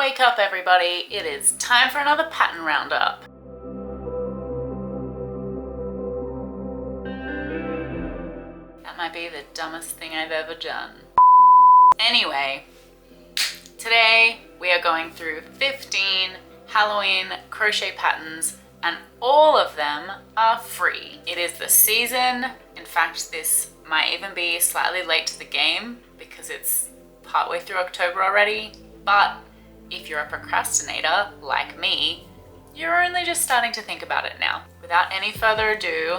Wake up everybody, it is time for another pattern roundup. That might be the dumbest thing I've ever done. Anyway, today we are going through 15 Halloween crochet patterns and all of them are free. It is the season. In fact, this might even be slightly late to the game because it's partway through October already, but if you're a procrastinator like me, you're only just starting to think about it now. Without any further ado,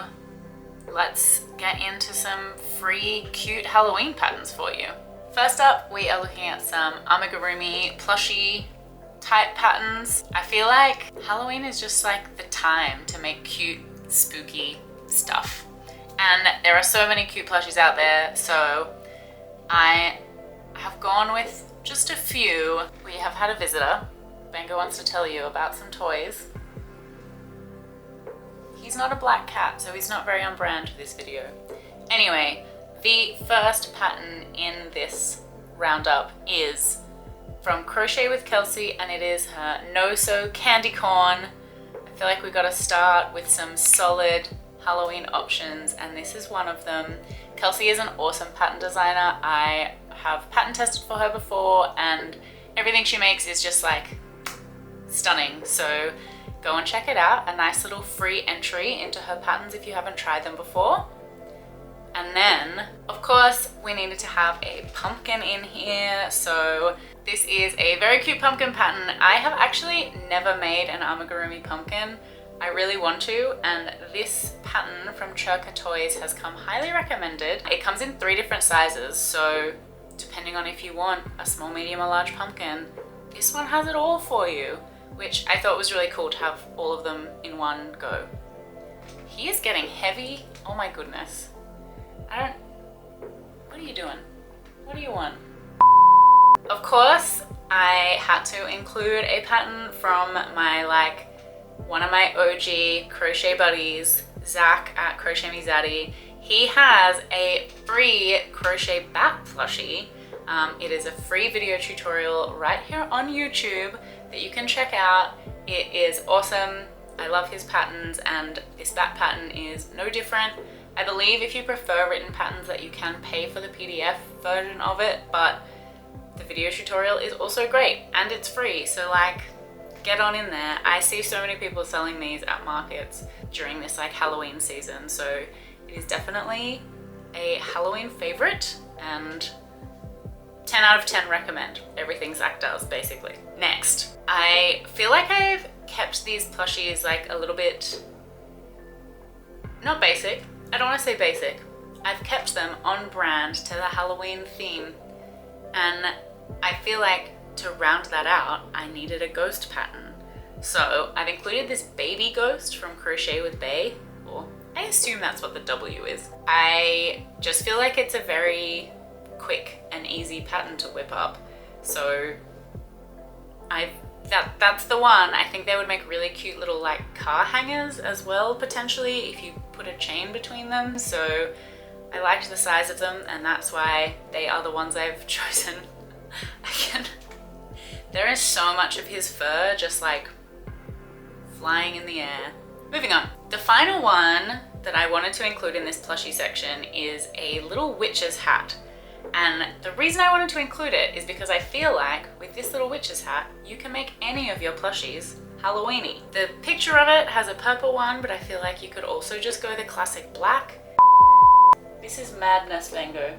let's get into some free cute Halloween patterns for you. First up, we are looking at some AMIGURUMI plushie type patterns. I feel like Halloween is just like the time to make cute, spooky stuff. And there are so many cute plushies out there, so I have gone with just a few. We have had a visitor. Bengo wants to tell you about some toys. He's not a black cat, so he's not very on brand for this video. Anyway, the first pattern in this roundup is from Crochet with Kelsey, and it is her No So Candy Corn. I feel like we gotta start with some solid Halloween options, and this is one of them. Kelsey is an awesome pattern designer. I have pattern tested for her before and everything she makes is just like stunning. So go and check it out. A nice little free entry into her patterns if you haven't tried them before. And then, of course, we needed to have a pumpkin in here. So this is a very cute pumpkin pattern. I have actually never made an AMIGURUMI pumpkin. I really want to, and this pattern from Churka Toys has come highly recommended. It comes in 3 different sizes, so depending on if you want a small, medium, or large pumpkin, this one has it all for you, which I thought was really cool to have all of them in one go. He is getting heavy. Oh my goodness. What are you doing? What do you want? Of course, I had to include a pattern from my one of my OG crochet buddies, Zach at Crochet Me Zaddy. He has a free crochet back plushie. It is a free video tutorial right here on YouTube that you can check out. It is awesome. I love his patterns, and this back pattern is no different. I believe if you prefer written patterns that you can pay for the PDF version of it, but the video tutorial is also great and it's free, so get on in there. I see so many people selling these at markets during this Halloween season, so it is definitely a Halloween favorite and 10 out of 10 recommend. Everything Zach does, basically. Next, I feel like I've kept these plushies a little bit, not basic, I don't want to say basic. I've kept them on brand to the Halloween theme, and I feel like to round that out, I needed a ghost pattern. So I've included this baby ghost from Crochet with Bay, or I assume that's what the W is. I just feel like it's a very quick and easy pattern to whip up. So that's the one. I think they would make really cute little car hangers as well, potentially, if you put a chain between them. So I liked the size of them, and that's why they are the ones I've chosen. There is so much of his fur just flying in the air. Moving on. The final one that I wanted to include in this plushie section is a little witch's hat. And the reason I wanted to include it is because I feel like with this little witch's hat, you can make any of your plushies Halloweeny. The picture of it has a purple one, but I feel like you could also just go the classic black. This is madness, Bengo.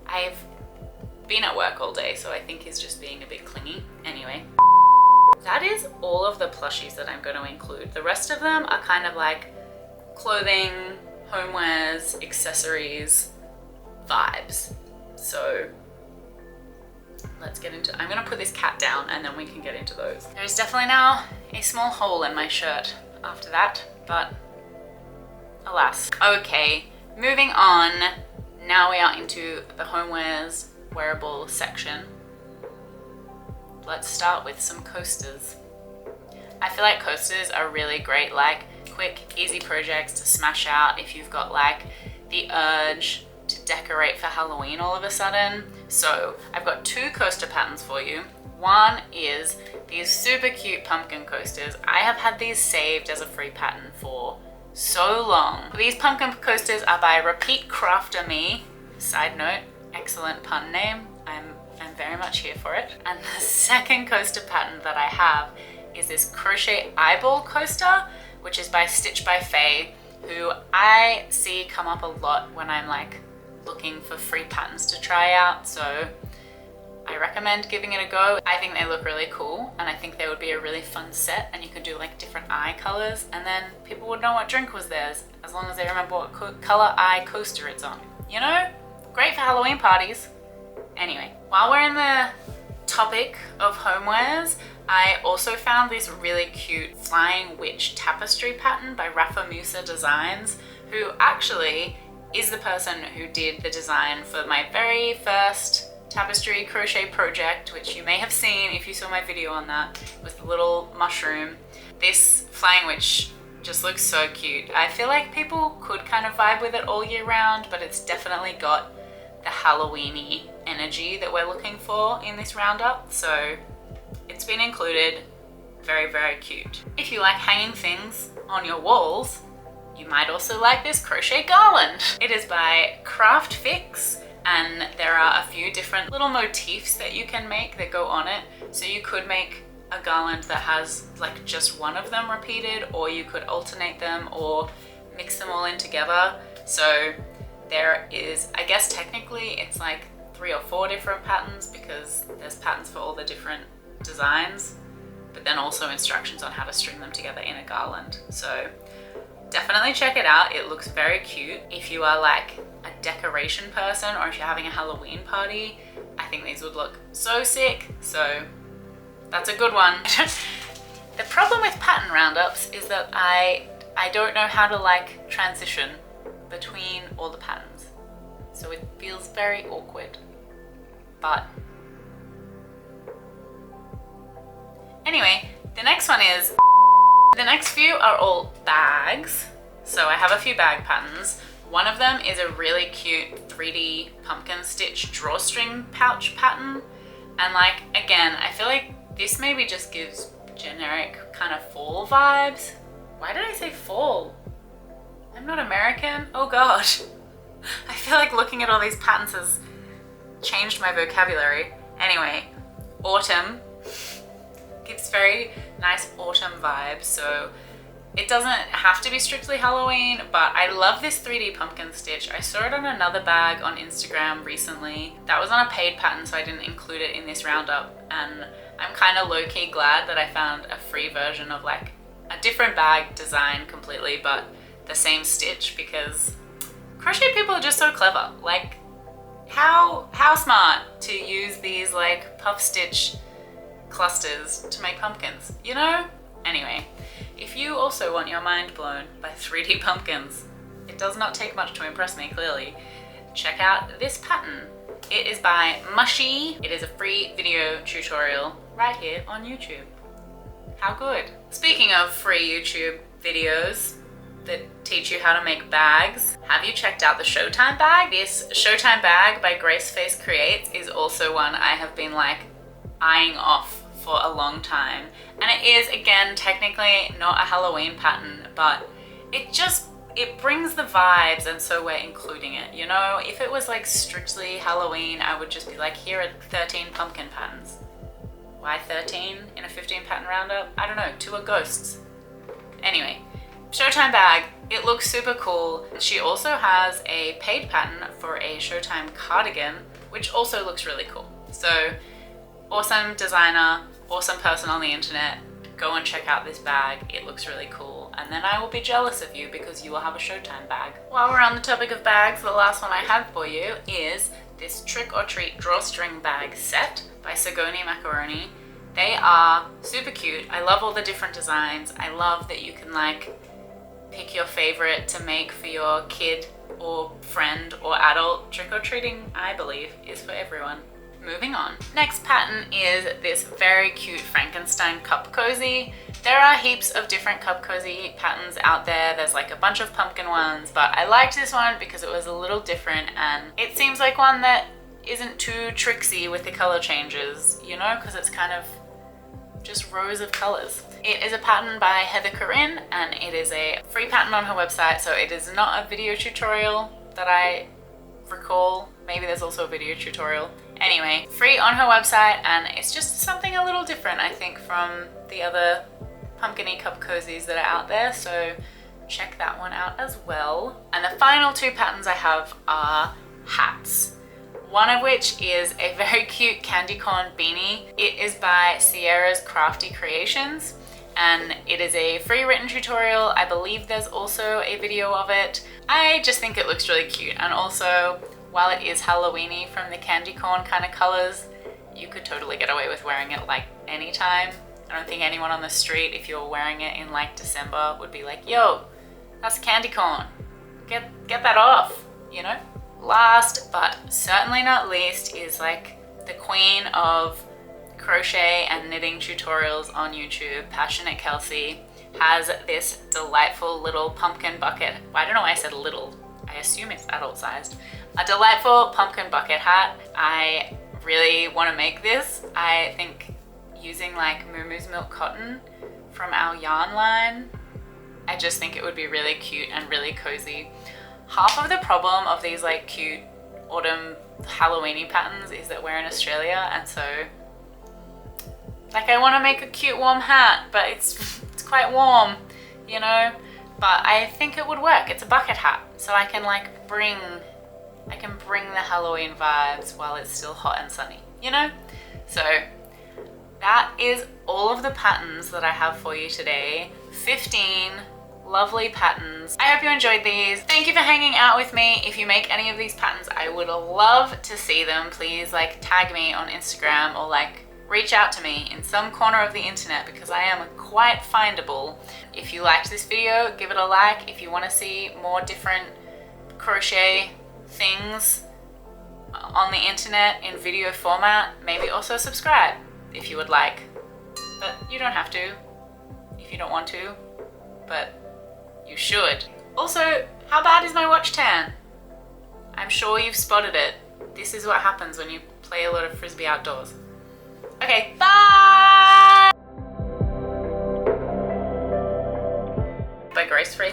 I've been at work all day, so I think he's just being a bit clingy. Anyway, that is all of the plushies that I'm going to include. The rest of them are kind of clothing, homewares, accessories vibes. So let's get into, I'm going to put this cat down and then we can get into those. There's definitely now a small hole in my shirt after that, but alas. Okay, moving on. Now we are into the homewares wearable section. Let's start with some coasters. I feel like coasters are really great, quick, easy projects to smash out if you've got the urge to decorate for Halloween all of a sudden. So I've got 2 coaster patterns for you. One is these super cute pumpkin coasters. I have had these saved as a free pattern for so long. These pumpkin coasters are by Repeat Crafter Me. Side note, excellent pun name. I'm very much here for it. And the second coaster pattern that I have is this crochet eyeball coaster, which is by Stitch by Faye, who I see come up a lot when I'm like looking for free patterns to try out. So I recommend giving it a go. I think they look really cool, and I think they would be a really fun set, and you could do like different eye colors, and then people would know what drink was theirs as long as they remember what color eye coaster it's on. You know? Great for Halloween parties. Anyway, while we're in the topic of homewares, I also found this really cute Flying Witch tapestry pattern by Rafa Musa Designs, who actually is the person who did the design for my very first tapestry crochet project, which you may have seen if you saw my video on that, with the little mushroom. This Flying Witch just looks so cute. I feel like people could kind of vibe with it all year round, but it's definitely got the Halloween-y energy that we're looking for in this roundup, so it's been included. Very, very cute. If you like hanging things on your walls, you might also like this crochet garland. It is by Craft Fix, and there are a few different little motifs that you can make that go on it. So you could make a garland that has like just one of them repeated, or you could alternate them or mix them all in together. So there is, I guess technically it's like 3 or 4 different patterns, because there's patterns for all the different designs, but then also instructions on how to string them together in a garland. So definitely check it out. It looks very cute. If you are like a decoration person, or if you're having a Halloween party, I think these would look so sick. So that's a good one. The problem with pattern roundups is that I don't know how to like transition between all the patterns. So it feels very awkward. But anyway, the next one is, the next few are all bags. So I have a few bag patterns. One of them is a really cute 3D pumpkin stitch drawstring pouch pattern. And like, again, I feel like this maybe just gives generic kind of fall vibes. Why did I say fall? I'm not American. Oh God. I feel like looking at all these patterns has changed my vocabulary. Anyway, autumn gives very nice autumn vibes. So it doesn't have to be strictly Halloween, but I love this 3D pumpkin stitch. I saw it on another bag on Instagram recently. That was on a paid pattern, so I didn't include it in this roundup. And I'm kind of low-key glad that I found a free version of like a different bag design completely, but the same stitch, because crochet people are just so clever. Like, how smart to use these like puff stitch clusters to make pumpkins, you know? Anyway, if you also want your mind blown by 3D pumpkins, it does not take much to impress me, clearly, check out this pattern. It is by Mushy. It is a free video tutorial right here on YouTube. How good. Speaking of free YouTube videos that teach you how to make bags, have you checked out the Showtime bag? This Showtime bag by Graceface Creates is also one I have been like eyeing off for a long time. And it is, again, technically not a Halloween pattern, but it brings the vibes, and so we're including it, you know? If it was like strictly Halloween, I would just be like, here are 13 pumpkin patterns. Why 13 in a 15 pattern roundup? I don't know, 2 are ghosts. Anyway, Showtime bag, it looks super cool. She also has a paid pattern for a Showtime cardigan, which also looks really cool. So awesome designer, awesome person on the internet. Go and check out this bag. It looks really cool. And then I will be jealous of you because you will have a Showtime bag. While we're on the topic of bags, the last one I have for you is this Trick or Treat drawstring bag set by Sagoni Macaroni. They are super cute. I love all the different designs. I love that you can like pick your favorite to make for your kid or friend or adult. Trick-or-treating, I believe, is for everyone. Moving on. Next pattern is this very cute Frankenstein cup cozy. There are heaps of different cup cozy patterns out there. There's like a bunch of pumpkin ones, but I liked this one because it was a little different, and it seems like one that isn't too tricksy with the color changes, you know, because it's kind of just rows of colors. It is a pattern by Heather Corinne, and it is a free pattern on her website, so it is not a video tutorial that I recall. Maybe there's also a video tutorial. Anyway, free on her website, and it's just something a little different, I think, from the other pumpkin-y cup cozies that are out there, so check that one out as well. And the final two patterns I have are hats. One of which is a very cute candy corn beanie. It is by Sierra's Crafty Creations, and it is a free written tutorial. I believe there's also a video of it. I just think it looks really cute, and also while it is Halloweeny from the candy corn kind of colors, you could totally get away with wearing it like anytime. I don't think anyone on the street, if you're wearing it in like December, would be like, yo, that's candy corn. Get that off, you know? Last but certainly not least is like the queen of crochet and knitting tutorials on YouTube, Passionate Kelsey, has this delightful little pumpkin bucket. Well, I don't know why I said little. I assume it's adult sized. A delightful pumpkin bucket hat. I really want to make this. I think using like Moo Moo's Milk Cotton from our yarn line, I just think it would be really cute and really cozy. Half of the problem of these like cute autumn Halloweeny patterns is that we're in Australia, and so like I want to make a cute warm hat, but it's quite warm, you know, but I think it would work. It's a bucket hat, so I can like bring the Halloween vibes while it's still hot and sunny, you know? So that is all of the patterns that I have for you today. 15 lovely patterns. I hope you enjoyed these. Thank you for hanging out with me. If you make any of these patterns, I would love to see them. Please like tag me on Instagram, or like reach out to me in some corner of the internet, because I am quite findable. If you liked this video, give it a like. If you want to see more different crochet things on the internet in video format, maybe also subscribe if you would like. But you don't have to if you don't want to, but you should. Also, how bad is my watch tan? I'm sure you've spotted it. This is what happens when you play a lot of Frisbee outdoors. Okay, bye! By Grace Free.